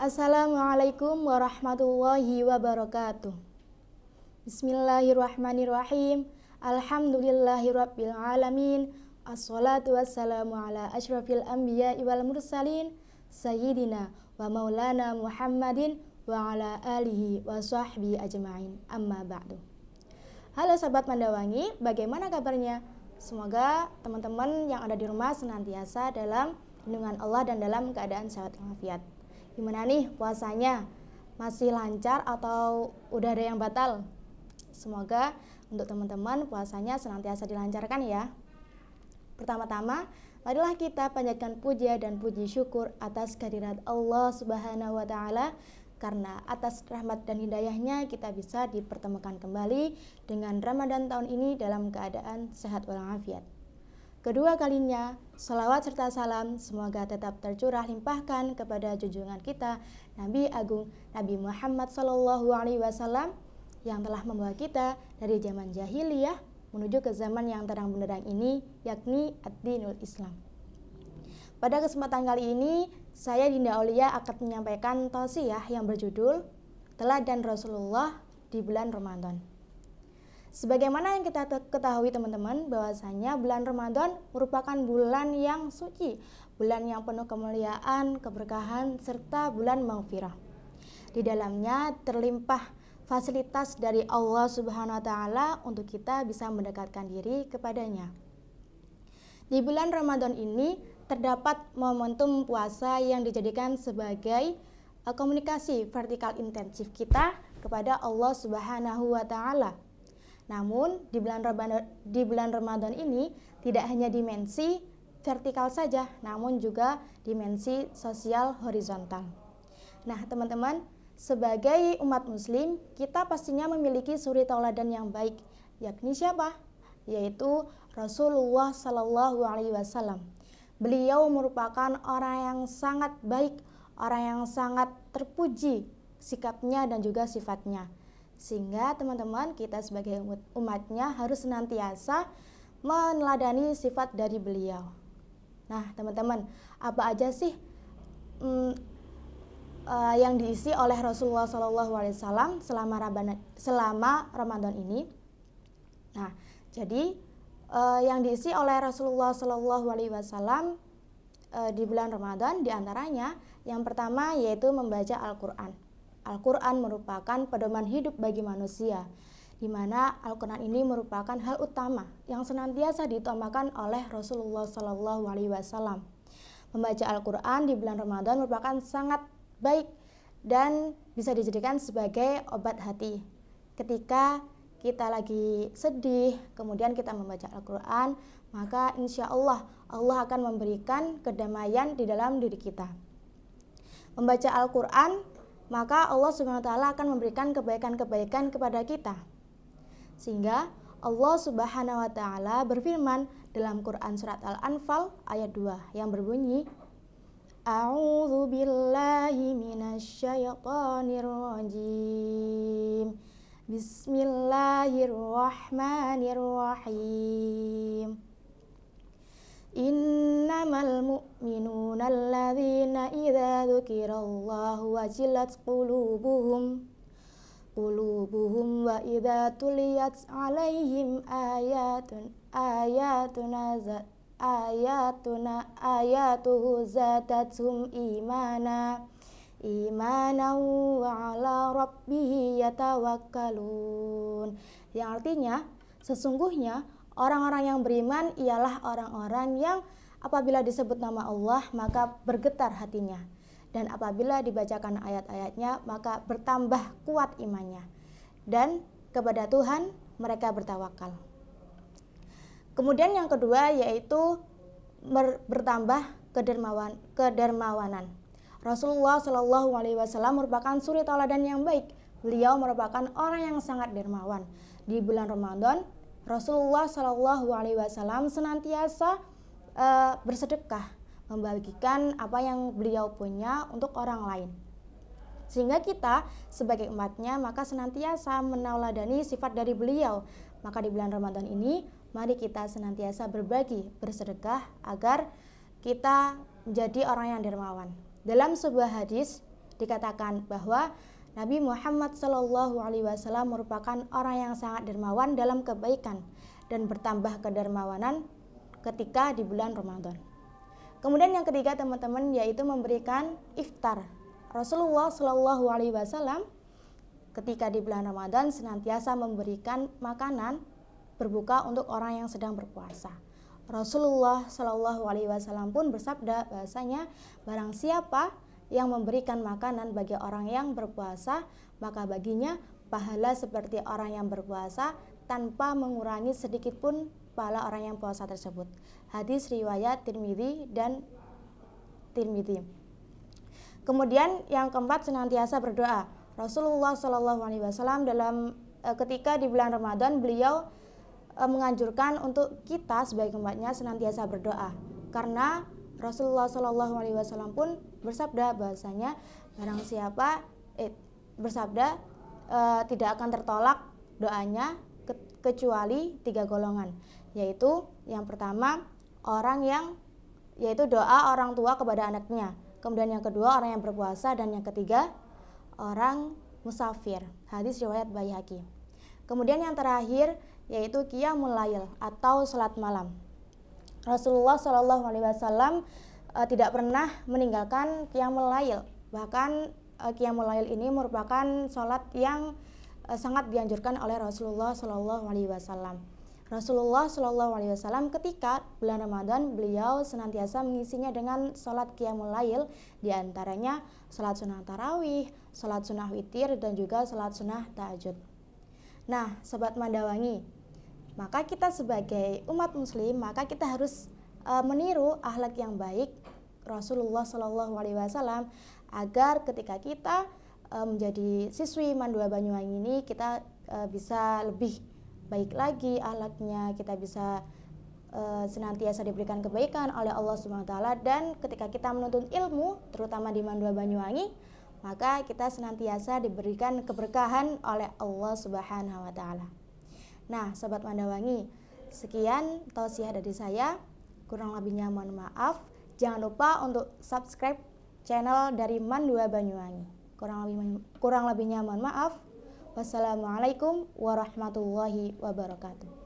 Assalamualaikum warahmatullahi wabarakatuh. Bismillahirrahmanirrahim. Alhamdulillahirabbil alamin. Assalatu wassalamu ala asyrafil anbiya'i wal mursalin sayyidina wa maulana Muhammadin wa ala alihi wa sahbihi ajma'in. Amma ba'du. Halo sahabat Mandawangi, bagaimana kabarnya? Semoga teman-teman yang ada di rumah senantiasa dalam lindungan Allah dan dalam keadaan sehat walafiat. Gimana nih puasanya? Masih lancar atau udah ada yang batal? Semoga untuk teman-teman puasanya senantiasa dilancarkan ya. Pertama-tama, marilah kita panjatkan puja dan puji syukur atas kehadirat Allah Subhanahu wa taala, karena atas rahmat dan hidayahnya kita bisa dipertemukan kembali dengan Ramadan tahun ini dalam keadaan sehat walafiat. Kedua kalinya, salawat serta salam semoga tetap tercurah limpahkan kepada junjungan kita Nabi Agung Nabi Muhammad SAW yang telah membawa kita dari zaman jahiliyah menuju ke zaman yang terang benderang ini, yakni ad-dinul Islam. Pada kesempatan kali ini, saya Dinda Aulia akan menyampaikan tausiyah yang berjudul Teladan Rasulullah di bulan Ramadan. Sebagaimana yang kita ketahui teman-teman, bahwasanya bulan Ramadan merupakan bulan yang suci, bulan yang penuh kemuliaan, keberkahan, serta bulan maghfirah. Di dalamnya terlimpah fasilitas dari Allah Subhanahu wa taala untuk kita bisa mendekatkan diri kepadanya. Di bulan Ramadan ini terdapat momentum puasa yang dijadikan sebagai komunikasi vertikal intensif kita kepada Allah Subhanahu wa taala. Namun di bulan Ramadan ini tidak hanya dimensi vertikal saja, namun juga dimensi sosial horizontal. Nah, teman-teman, sebagai umat muslim, kita pastinya memiliki suri tauladan yang baik, yakni siapa? Yaitu Rasulullah Sallallahu Alaihi Wasallam. Beliau merupakan orang yang sangat baik, orang yang sangat terpuji sikapnya dan juga sifatnya. Sehingga teman-teman, kita sebagai umatnya harus senantiasa meneladani sifat dari beliau. Nah teman-teman, apa aja sih yang diisi oleh Rasulullah SAW selama Ramadan ini? Nah, jadi yang diisi oleh Rasulullah SAW di bulan Ramadan diantaranya yang pertama yaitu membaca Al-Quran. Al-Quran merupakan pedoman hidup bagi manusia, di mana Al-Quran ini merupakan hal utama yang senantiasa diutamakan oleh Rasulullah SAW. Membaca Al-Quran di bulan Ramadan merupakan sangat baik dan bisa dijadikan sebagai obat hati. Ketika kita lagi sedih, kemudian kita membaca Al-Quran, maka insya Allah akan memberikan kedamaian di dalam diri kita. Membaca Al-Quran, maka Allah Subhanahu wa taala akan memberikan kebaikan-kebaikan kepada kita. Sehingga Allah Subhanahu wa taala berfirman dalam Quran surat Al-Anfal ayat 2 yang berbunyi, A'udzu billahi minasyaitonir rajim. Bismillahirrahmanirrahim. Innamal mu'minuna alladzina idza dzukirallahu wajilat qulubuhum wa idza tuliyat 'alaihim ayatuhu zadathum imana wa 'ala rabbihim yatawakkalun. Yang artinya, sesungguhnya orang-orang yang beriman ialah orang-orang yang apabila disebut nama Allah maka bergetar hatinya, dan apabila dibacakan ayat-ayatnya maka bertambah kuat imannya, dan kepada Tuhan mereka bertawakal. Kemudian yang kedua yaitu bertambah kedermawanan. Rasulullah Shallallahu Alaihi Wasallam merupakan suri tauladan yang baik. Beliau merupakan orang yang sangat dermawan. Di bulan Ramadan, Rasulullah Shallallahu Alaihi Wasallam senantiasa bersedekah, membagikan apa yang beliau punya untuk orang lain. Sehingga kita sebagai umatnya maka senantiasa menauladani sifat dari beliau. Maka di bulan Ramadan ini mari kita senantiasa berbagi, bersedekah agar kita menjadi orang yang dermawan. Dalam sebuah hadis dikatakan bahwa Nabi Muhammad SAW merupakan orang yang sangat dermawan dalam kebaikan dan bertambah kedermawanan ketika di bulan Ramadan. Kemudian yang ketiga teman-teman, yaitu memberikan iftar. Rasulullah SAW ketika di bulan Ramadan senantiasa memberikan makanan berbuka untuk orang yang sedang berpuasa. Rasulullah SAW pun bersabda bahasanya, barang siapa yang memberikan makanan bagi orang yang berpuasa, maka baginya pahala seperti orang yang berpuasa tanpa mengurangi sedikit pun pahala orang yang puasa tersebut. Hadis riwayat Tirmidzi dan Tirmidzi. Kemudian yang keempat, senantiasa berdoa. Rasulullah SAW dalam ketika di bulan Ramadan beliau menganjurkan untuk kita sebagai umatnya senantiasa berdoa, karena Rasulullah SAW pun bersabda bahasanya barang siapa tidak akan tertolak doanya kecuali 3 golongan, yaitu yang pertama yaitu doa orang tua kepada anaknya, kemudian yang kedua orang yang berpuasa, dan yang ketiga orang musafir. Hadis riwayat Baihaqi. Kemudian yang terakhir yaitu qiyamul lail atau salat malam. Rasulullah SAW tidak pernah meninggalkan qiyamul lail. Bahkan qiyamul lail ini merupakan salat yang sangat dianjurkan oleh Rasulullah SAW. Rasulullah SAW ketika bulan Ramadan beliau senantiasa mengisinya dengan salat qiyamul lail, diantaranya salat sunnah tarawih, salat sunnah witir, dan juga salat sunnah tahajud. Nah, Sobat Mandawangi, maka kita sebagai umat muslim, maka kita harus meniru akhlak yang baik Rasulullah SAW agar ketika kita menjadi siswi Mandua Banyuwangi ini, kita bisa lebih baik lagi akhlaknya, kita bisa senantiasa diberikan kebaikan oleh Allah SWT, dan ketika kita menuntut ilmu terutama di Mandua Banyuwangi, maka kita senantiasa diberikan keberkahan oleh Allah Subhanahu wa taala. Nah, Sobat Mandawangi, sekian tausiah dari saya. Kurang lebihnya mohon maaf. Jangan lupa untuk subscribe channel dari Mandua Banyuwangi. Kurang lebihnya mohon maaf. Wassalamualaikum warahmatullahi wabarakatuh.